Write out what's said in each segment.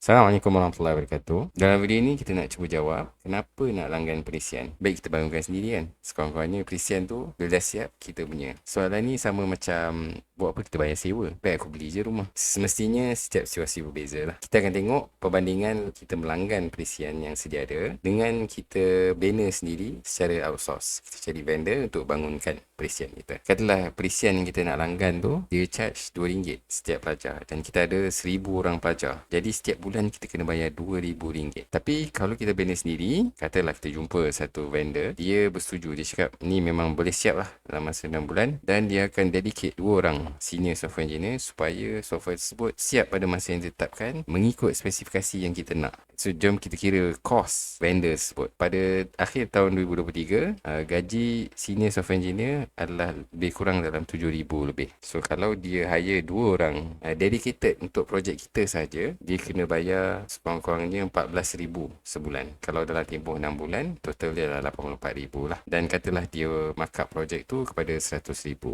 Assalamualaikum warahmatullahi wabarakatuh. Dalam video ini kita nak cuba jawab kenapa nak langgan perisian. Baik kita bangunkan sendiri kan. Sekurang-kurangnya perisian tu bila dah siap kita punya. Soalan ni sama macam buat apa kita bayar sewa. Baik aku beli je rumah. Semestinya setiap situasi berbeza lah. Kita akan tengok perbandingan kita melanggan perisian yang sedia ada dengan kita bina sendiri secara outsource. Kita cari vendor untuk bangunkan perisian kita. Katalah perisian yang kita nak langgan tu dia charge RM2 setiap pelajar dan kita ada 1,000 orang pelajar. Jadi setiap bulan kita kena bayar RM2,000. Tapi kalau kita bina sendiri, katalah kita jumpa satu vendor, dia bersetuju, dia cakap ni memang boleh siap lah dalam masa 6 bulan dan dia akan dedicate 2 orang senior software engineer supaya software tersebut siap pada masa yang ditetapkan mengikut spesifikasi yang kita nak. So jom kita kira cost vendor tersebut. Pada akhir tahun 2023, gaji senior software engineer adalah lebih kurang dalam RM7,000 lebih. So kalau dia hire 2 orang dedicated untuk projek kita saja, dia kena bayar sekurang-kurangnya RM14,000 sebulan. Kalau dalam tempoh 6 bulan, total dia adalah RM84,000 lah. Dan katalah dia markup projek tu kepada RM100,000.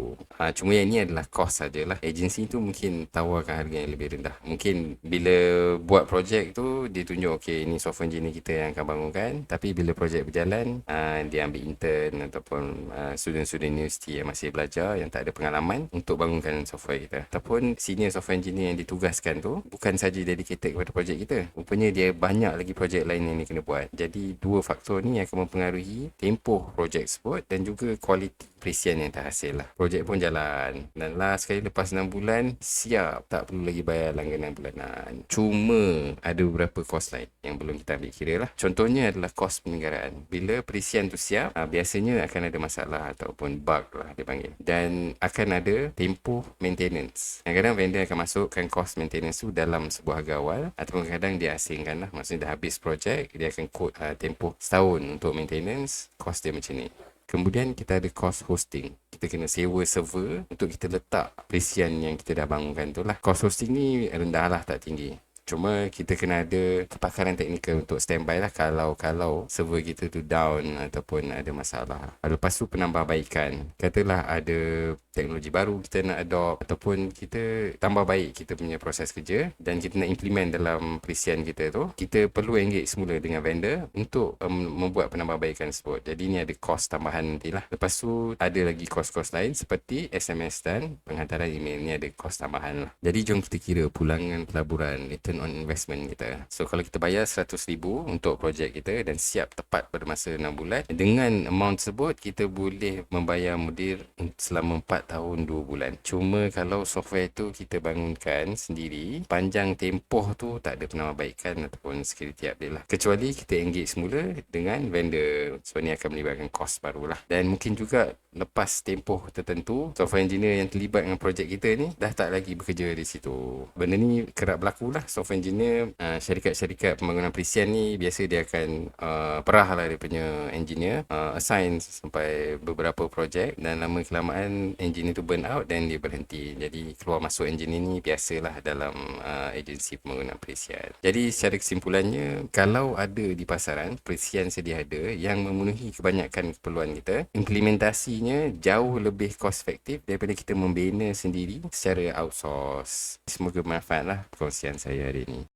Cuma yang ni adalah cost sajalah. Agensi tu mungkin tawarkan harga yang lebih rendah. Mungkin bila buat projek tu, dia tunjuk okey ni software engineer kita yang akan bangunkan, tapi bila projek berjalan, dia ambil intern ataupun student-student universiti yang masih belajar yang tak ada pengalaman untuk bangunkan software kita. Ataupun senior software engineer yang ditugaskan tu bukan saja dedicated kepada projek kita, rupanya dia banyak lagi projek lain yang dia kena buat. Jadi dua faktor ni akan mempengaruhi tempoh projek tersebut dan juga kualiti perisian yang terhasil lah. Projek pun jalan dan last sekali lepas 6 bulan siap, tak perlu lagi bayar langganan bulanan. Cuma ada beberapa kos lain yang belum kita ambil kira lah. Contohnya adalah kos penyelenggaraan. Bila perisian tu siap, biasanya akan ada masalah ataupun bug lah dia panggil, dan akan ada tempoh maintenance. Kadang-kadang vendor akan masukkan kos maintenance tu dalam sebuah harga awal, ataupun kadang dia asingkan lah, maksudnya dah habis projek dia akan quote tempoh setahun untuk maintenance, kos dia macam ni. Kemudian kita ada cost hosting. Kita kena sewa server untuk kita letak perisian yang kita dah bangunkan tu lah. Cost hosting ni rendah lah, tak tinggi. Cuma kita kena ada kepakaran teknikal untuk standby lah kalau server kita tu down ataupun ada masalah. Lepas tu penambahbaikan. Katalah ada teknologi baru kita nak adopt ataupun kita tambah baik kita punya proses kerja dan kita nak implement dalam perisian kita tu, kita perlu engage semula dengan vendor untuk membuat penambahbaikan tersebut. Jadi ni ada cost tambahan nanti lah. Lepas tu ada lagi cost-cost lain seperti SMS dan penghantaran email. Ni ada cost tambahan lah. Jadi jom kita kira pulangan pelaburan, return on investment kita. So kalau kita bayar RM100,000 untuk projek kita dan siap tepat pada masa 6 bulan, dengan amount tersebut kita boleh membayar mudir selama 4 tahun 2 bulan. Cuma kalau software tu kita bangunkan sendiri, panjang tempoh tu tak ada penambahbaikan ataupun security update lah. Kecuali kita engage semula dengan vendor. Sebab ni akan melibatkan kos barulah. Dan mungkin juga lepas tempoh tertentu, software engineer yang terlibat dengan projek kita ni dah tak lagi bekerja di situ. Benda ni kerap berlaku lah. Software engineer, syarikat-syarikat pembangunan perisian ni biasa dia akan perah lah dia punya engineer, assign sampai beberapa projek dan lama kelamaan engineer tu burn out dan dia berhenti. Jadi keluar masuk engineer ni biasalah dalam agensi pembangunan perisian. Jadi secara kesimpulannya, kalau ada di pasaran perisian sedia ada yang memenuhi kebanyakan keperluan kita, implementasinya jauh lebih cost efektif daripada kita membina sendiri secara outsource. Semoga bermanfaat lah perkongsian saya hari ini.